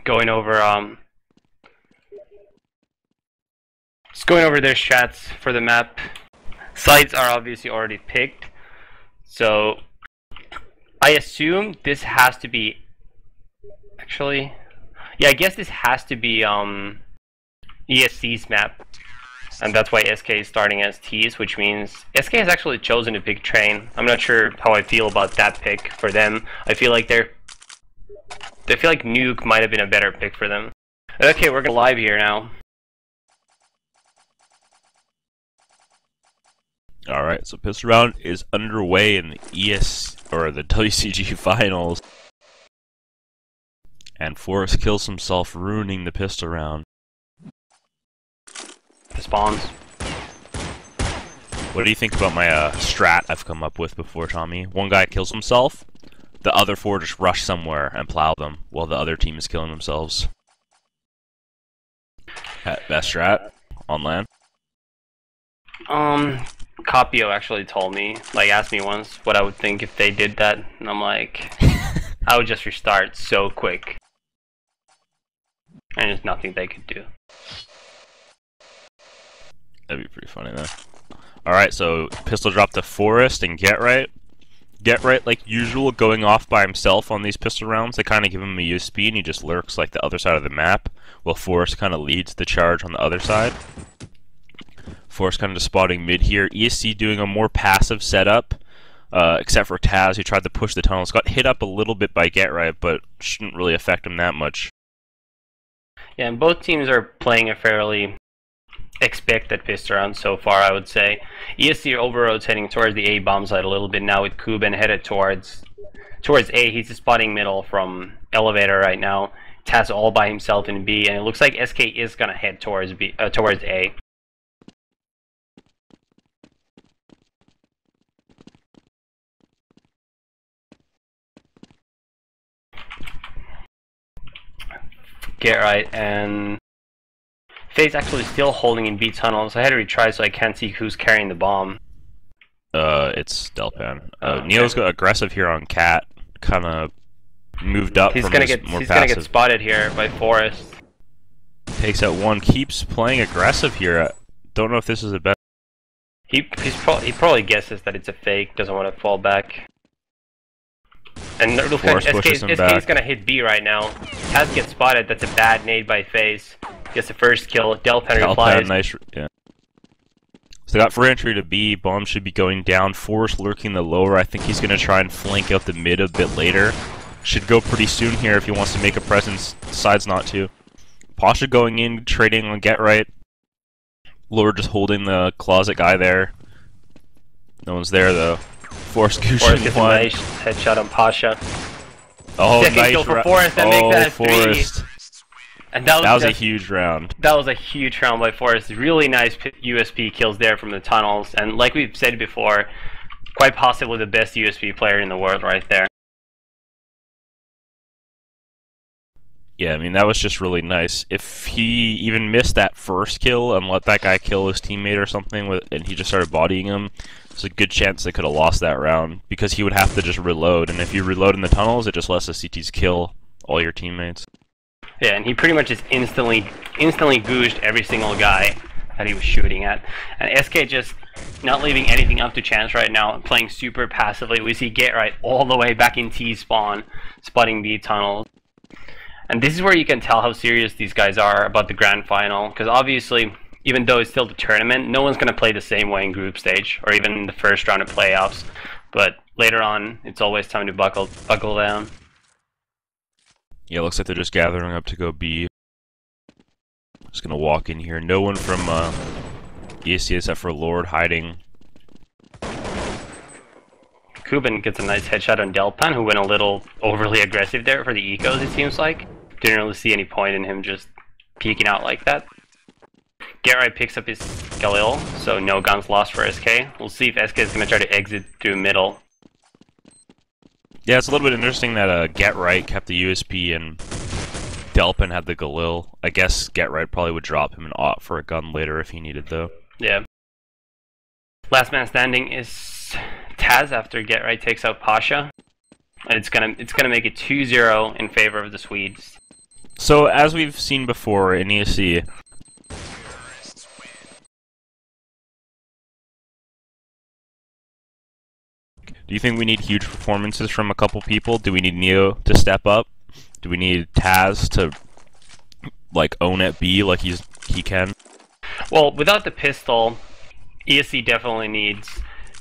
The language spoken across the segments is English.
going over just going over their strats for the map. Sites are obviously already picked, so I assume this has to be actually, yeah, I guess this has to be ESC's map, and that's why SK is starting as T's, which means SK has actually chosen a big train. I'm not sure how I feel about that pick for them. I feel like Nuke might have been a better pick for them. Okay, we're gonna live here now. Alright, so pistol round is underway in the the WCG finals. And Forrest kills himself, ruining the pistol round. The spawns. What do you think about my strat I've come up with before, Tommy? One guy kills himself, the other four just rush somewhere and plow them while the other team is killing themselves. Best strat on land? Capio actually told me, like, asked me once what I would think if they did that, and I'm like, I would just restart so quick. And there's nothing they could do. That'd be pretty funny, though. Alright, so pistol drop to Forrest and Get Right. Get Right, like usual, going off by himself on these pistol rounds. They kind of give him a USP and he just lurks like the other side of the map, while Forrest kind of leads the charge on the other side. Forrest kind of just spotting mid here. ESC doing a more passive setup, except for Taz, who tried to push the tunnels. Got hit up a little bit by Get Right, but shouldn't really affect him that much. Yeah, and both teams are playing a fairly expected pistol round so far, I would say. ESC over-rotating towards the A bomb side a little bit now with Kuben headed towards A. He's just spotting middle from elevator right now. Taz all by himself in B, and it looks like SK is gonna head towards A. Get Right, and FaZe actually still holding in B tunnels. I had to retry so I can't see who's carrying the bomb. It's Delpan. Neo's got aggressive here on Cat. Kind of moved up. He's gonna get spotted here by Forrest. Takes out one. Keeps playing aggressive here. Don't know if this is the best. He probably guesses that it's a fake. Doesn't want to fall back. And look at SK's gonna hit B right now. Taz gets spotted. That's a bad nade by FaZe. Gets the first kill. Delpan replies. Nice, yeah. So they got free entry to B. Bomb should be going down. Forrest lurking the lower. I think he's gonna try and flank out the mid a bit later. Should go pretty soon here if he wants to make a presence. Decides not to. Pasha going in, trading on Get Right. Lower just holding the closet guy there. No one's there though. Forrest gets a nice headshot on Pasha. Oh, second nice kill for Forrest that makes that a Forrest. 3. And that was a huge round. That was a huge round by Forrest. Really nice USP kills there from the tunnels, and like we've said before, quite possibly the best USP player in the world right there. Yeah, I mean, that was just really nice. If he even missed that first kill and let that guy kill his teammate or something, and he just started bodying him, there's a good chance they could have lost that round, because he would have to just reload, and if you reload in the tunnels, it just lets the CTs kill all your teammates. Yeah, and he pretty much just instantly goosed every single guy that he was shooting at. And SK just not leaving anything up to chance right now, playing super passively. We see Get Right all the way back in T spawn, spotting B tunnels. And this is where you can tell how serious these guys are about the grand final, because obviously, even though it's still the tournament, no one's going to play the same way in group stage, or even in the first round of playoffs. But later on, it's always time to buckle down. Yeah, looks like they're just gathering up to go B. Just gonna walk in here. No one from ESC except for Lord hiding. Kuben gets a nice headshot on Delpan, who went a little overly aggressive there for the ecos, it seems like. Didn't really see any point in him just peeking out like that. Get Right picks up his Galil, so no guns lost for SK. We'll see if SK is gonna try to exit through middle. Yeah, it's a little bit interesting that Get Right kept the USP and Delpan had the Galil. I guess Get Right probably would drop him an AUT for a gun later if he needed, though. Yeah. Last man standing is Taz after Get Right takes out Pasha. And it's gonna make it 2-0 in favor of the Swedes. So, as we've seen before in ESC, do you think we need huge performances from a couple people? Do we need Neo to step up? Do we need Taz to, like, own at B like he can? Well, without the pistol, ESC definitely needs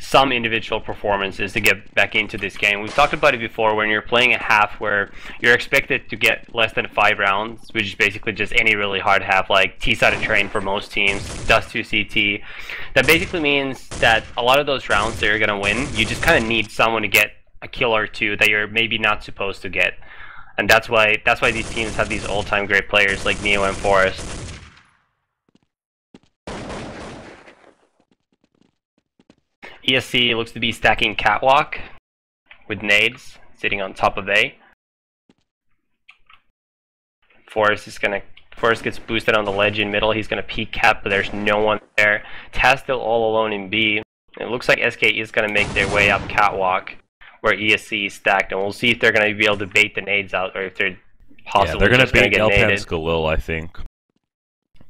some individual performances to get back into this game. We've talked about it before when you're playing a half where you're expected to get less than 5 rounds, which is basically just any really hard half like T-sided terrain for most teams, Dust 2 CT. That basically means that a lot of those rounds that you're going to win, you just kind of need someone to get a kill or two that you're maybe not supposed to get. And that's why these teams have these all-time great players like Neo and Forest. ESC looks to be stacking Catwalk with nades sitting on top of A. Forest gets boosted on the ledge in middle. He's gonna peek Cat, but there's no one there. Taz still all alone in B. It looks like SK is gonna make their way up Catwalk where ESC is stacked, and we'll see if they're gonna be able to bait the nades out or if they're possibly they're gonna just gonna bait get naded. Delpan's Galil, I think.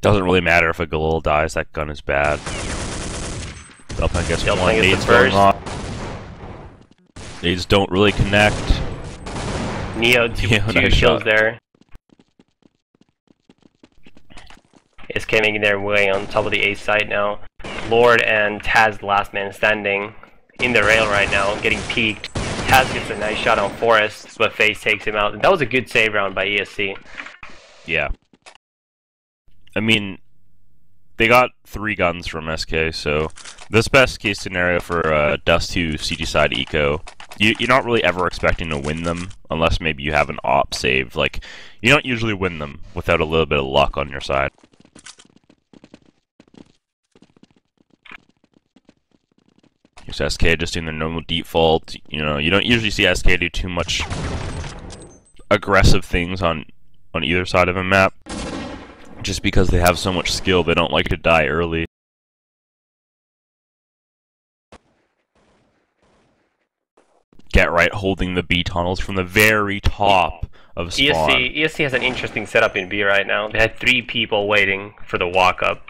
Doesn't really matter if a Galil dies, that gun is bad. Delpan gets one, nades going off. Nades don't really connect. Neo two nice kills shot there. SK making their way on top of the A site now. Lord and Taz, last man standing, in the rail right now, getting peeked. Taz gets a nice shot on Forest, but FaZe takes him out. That was a good save round by ESC. Yeah. I mean, they got 3 guns from SK, so this best case scenario for Dust 2 CT side eco. You're not really ever expecting to win them unless maybe you have an op save. Like, you don't usually win them without a little bit of luck on your side. Here's SK just doing their normal default. You know, you don't usually see SK do too much aggressive things on either side of a map. Just because they have so much skill, they don't like to die early. Get right holding the B tunnels from the very top of spawn. ESC has an interesting setup in B right now. They had 3 people waiting for the walk up.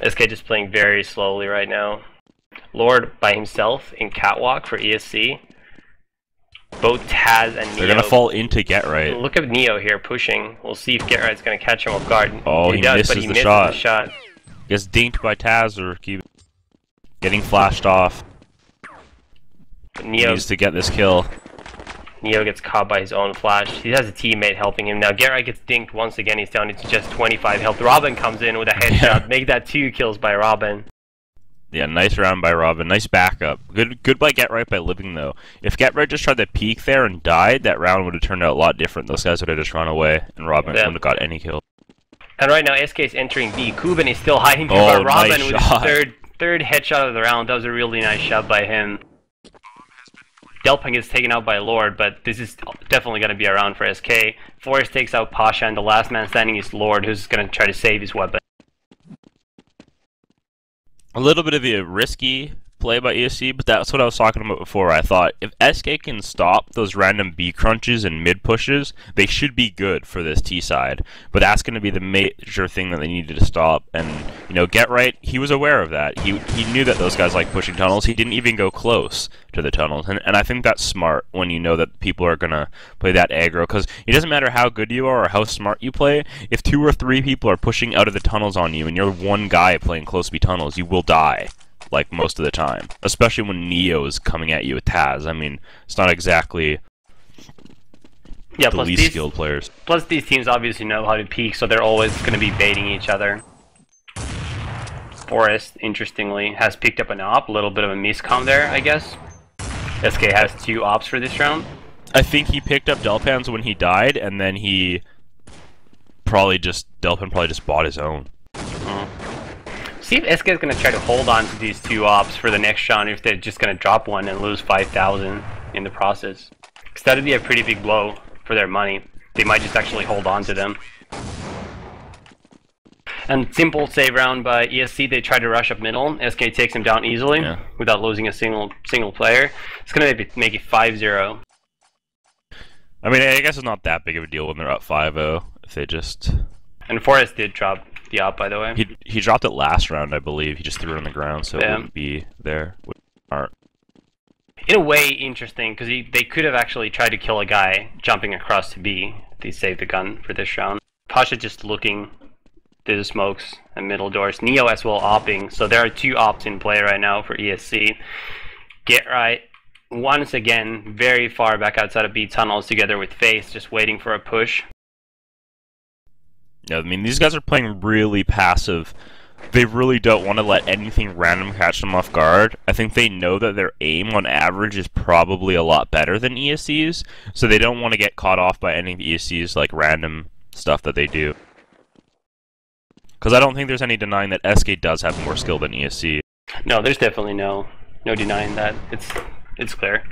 SK just playing very slowly right now. Lord by himself in Catwalk for ESC. Both Taz and Neo. They're gonna fall into Get Right. Look at Neo here pushing. We'll see if Get Right's gonna catch him off guard. Oh, he does, misses but he the misses shot. the shot. Gets dinked by Taz or getting flashed off. Neo Needs to get this kill. Neo gets caught by his own flash. He has a teammate helping him. Now Get Right gets dinked once again. He's down to just 25 health. Robin comes in with a headshot. Make that 2 kills by Robin. Yeah, nice round by Robin. Nice backup. Good by Get Right by living, though. If Get Right just tried to peek there and died, that round would have turned out a lot different. Those guys would have just run away, and Robin wouldn't have got any kill. And right now, SK is entering B. Kuben is still hiding there by Robin nice with his third headshot of the round. That was a really nice shot by him. Delping gets taken out by Lord, but this is definitely going to be a round for SK. Forrest takes out Pasha, and the last man standing is Lord, who's going to try to save his weapon. A little bit of a risky play by ESC, but that's what I was talking about before. I thought if SK can stop those random B crunches and mid pushes, they should be good for this T side. But that's going to be the major thing that they needed to stop. And, you know, Get Right, he was aware of that. He knew that those guys like pushing tunnels. He didn't even go close to the tunnels. And I think that's smart when you know that people are going to play that aggro. Because it doesn't matter how good you are or how smart you play. If 2 or 3 people are pushing out of the tunnels on you and you're one guy playing close B tunnels, you will die. Like most of the time, especially when Neo is coming at you with Taz. I mean, it's not exactly the least skilled players. Plus, these teams obviously know how to peek, so they're always going to be baiting each other. Forest, interestingly, has picked up an op. A little bit of a miscom there, I guess. SK has 2 ops for this round. I think he picked up Delpan's when he died, and then Delpan probably just bought his own. See if SK is going to try to hold on to these 2 ops for the next round, if they're just going to drop one and lose 5,000 in the process. Because that would be a pretty big blow for their money. They might just actually hold on to them. And simple save round by ESC. They try to rush up middle. SK takes him down easily without losing a single player. It's gonna make it 5-0. I mean, I guess it's not that big of a deal when they're up 5-0 if they just. And Forrest did drop the op, by the way. He dropped it last round, I believe. He just threw it on the ground, so it wouldn't be there. In a way, interesting, because they could have actually tried to kill a guy jumping across to B. They saved the gun for this round. Pasha just looking through the smokes and middle doors. Neo as well opping, so there are 2 ops in play right now for ESC. Get right, once again, very far back outside of B tunnels together with Face, just waiting for a push. Yeah, I mean, these guys are playing really passive. They really don't want to let anything random catch them off guard. I think they know that their aim on average is probably a lot better than ESC's, so they don't want to get caught off by any of ESC's like random stuff that they do. Because I don't think there's any denying that SK does have more skill than ESC. No, there's definitely no denying that. It's clear.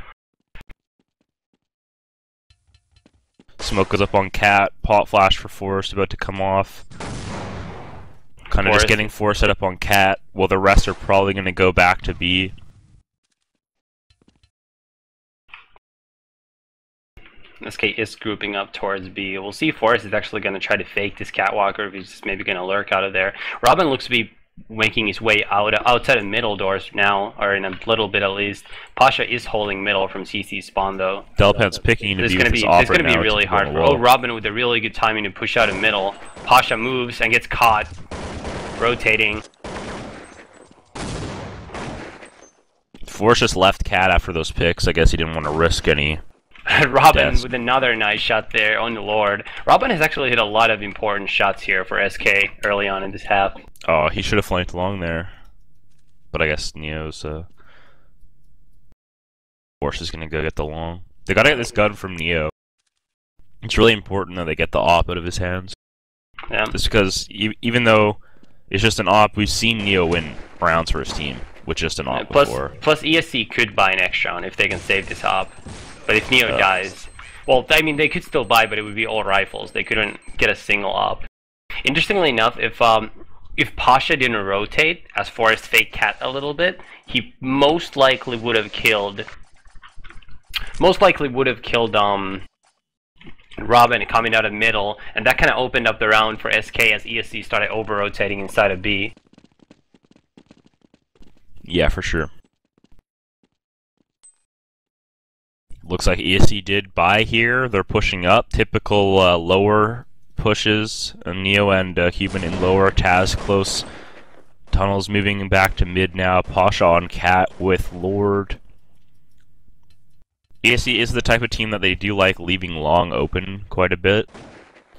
Smoke goes up on Cat, pot flash for Forrest about to come off. Kind of just getting Forrest set up on Cat, while the rest are probably going to go back to B. SK is grouping up towards B. We'll see if Forrest is actually going to try to fake this catwalk, or if he's just maybe going to lurk out of there. Robin looks to be making his way outside of middle doors now, or in a little bit at least. Pasha is holding middle from CC spawn though. Delpan's picking to be with his offer. It's going to be really hard for Robin with a really good timing to push out of middle. Pasha moves and gets caught. Rotating. Forrest just left Cat after those picks. I guess he didn't want to risk any. Robin with another nice shot there on the Lord. Robin has actually hit a lot of important shots here for SK early on in this half. Oh, he should have flanked along there. But I guess Neo's Forrest is going to go get the long. They got to get this gun from Neo. It's really important that they get the op out of his hands. Yeah. Just because even though it's just an op, we've seen Neo win rounds for his team with just an op before. Plus ESC could buy an extra round if they can save this op. But if Neo dies, well, I mean, they could still buy, but it would be all rifles. They couldn't get a single op. Interestingly enough, if Pasha didn't rotate as Forrest fake Cat a little bit, he most likely would have killed Robin coming out of middle, and that kind of opened up the round for SK as ESC started over-rotating inside of B. Yeah, for sure. Looks like ESC did buy here. They're pushing up. Typical lower pushes. Neo and Cuban in lower. Taz close. Tunnels moving back to mid now. Pasha on Cat with Lord. ESC is the type of team that they do like leaving long open quite a bit.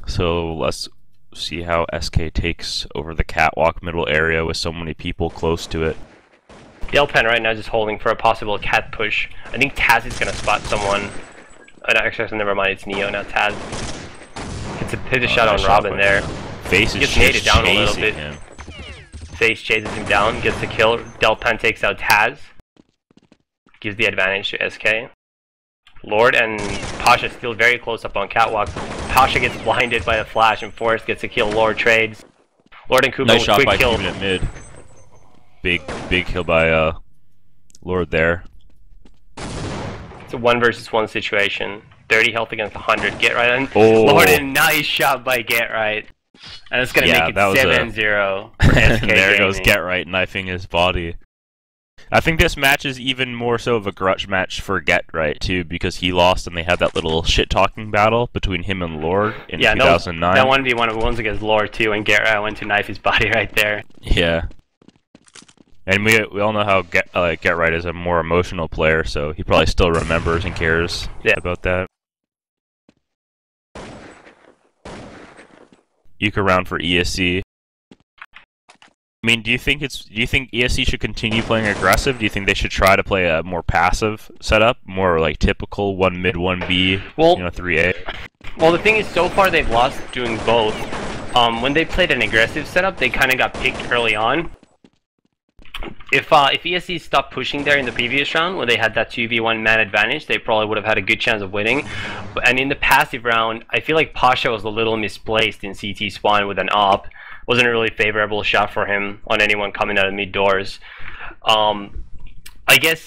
So let's see how SK takes over the catwalk middle area with so many people close to it. Delpan right now just holding for a possible Cat push. I think Taz is going to spot someone. Actually, never mind, it's Neo, not Taz. Hits a shot on Robin there. Face is gets naded down a little bit. Him. Face chases him down, gets the kill. Delpan takes out Taz. Gives the advantage to SK. Lord and Pasha still very close up on catwalk. Pasha gets blinded by the flash and Forrest gets a kill. Lord trades. Lord and Kubo nice with shot quick by kill. Cuban at mid. Big kill by Lord there. It's a 1 versus 1 situation. 30 health against 100. Get right on. Oh. Lord, and nice shot by Get Right. And it's gonna make it 7-0 for SK There Gaming. goes Get Right knifing his body. I think this match is even more so of a grudge match for Get Right too, because he lost and they had that little shit-talking battle between him and Lord in 2009. That 1v1 once against Lord too, and Get Right went to knife his body right there. Yeah. And we all know how Get Right is a more emotional player, so he probably still remembers and cares about that. Uke around for ESC. I mean, do you think ESC should continue playing aggressive? Do you think they should try to play a more passive setup, more like typical 1 mid, 1 B, 3A? Well, the thing is, so far they've lost doing both. When they played an aggressive setup, they kind of got picked early on. If ESC stopped pushing there in the previous round, when they had that 2v1 man advantage, they probably would have had a good chance of winning. And in the passive round, I feel like Pasha was a little misplaced in CT spawn with an op. wasn't a really favorable shot for him on anyone coming out of mid doors. I guess